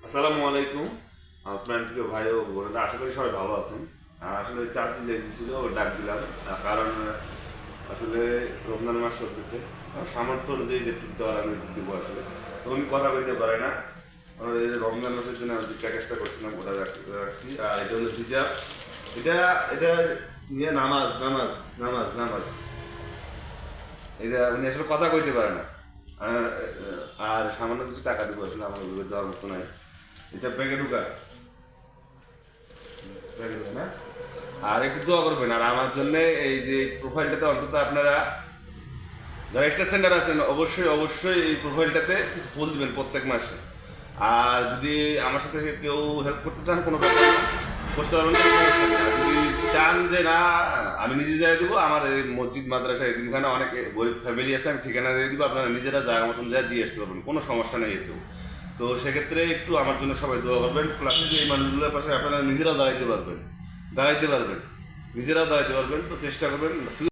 আসসালামু আলাইকুম। আপনার প্রিয় ভাই ও বোনেরা, আশা করি সবাই ভালো আছেন। আসলে চাচি যে দিয়েছিল ও ডাক দিলাম, কারণ আসলে রমজান মাস চলতেছে। আমার সামর্থ্য অনুযায়ী যেটুকু দেওয়ার আমি দিব আসলে। তো আমি কথা বলতে পারি না। আমার এই যে রমজান মাসের জন্য আমি যে প্যাকেজটা করছিলাম ওটা রাখছি। আর এটা হলো হিজাব। এটা এটা নিয়ে নামাজ নামাজ নামাজ নামাজ এটা উনি আসলে কথা কইতে পারে না। আহ, আর সামান্য কিছু টাকা দিব আসলে আমার ওগুলো দেওয়ার মতো নাই। এটা ব্যাগে ঢুকা ব্যাগে ঢুকা না। আর একটু দোয়া করবেন। আর আমার জন্য এই যে প্রোফাইলটাতে অন্তত আপনারা যারা স্টার সেন্টার আছেন অবশ্যই অবশ্যই এই প্রোফাইলটাতে কিছু ফুল দিবেন প্রত্যেক মাসে। আর যদি আমার সাথে কেউ হেল্প করতে চান কোনো ব্যাপার না, করতে পারবেন না, সমস্যা নেই। আর যদি চান যে না আমি নিজে যাই দেবো, আমার এই মসজিদ মাদ্রাসা এদিনখানে অনেক গরিব ফ্যামিলি আছে, আমি ঠিকানা দিয়ে দিব, আপনারা নিজেরা জায়গা মতন যা দিয়ে আসতে পারবেন, কোনো সমস্যা নেই এতেও। তো সেক্ষেত্রে একটু আমার জন্য সবাই দোয়া করবেন, প্লাস যে এই মানুষগুলোর পাশে আপনারা নিজেরাও দাঁড়াইতে পারবেন, নিজেরাও দাঁড়াইতে পারবেন, তো চেষ্টা করবেন।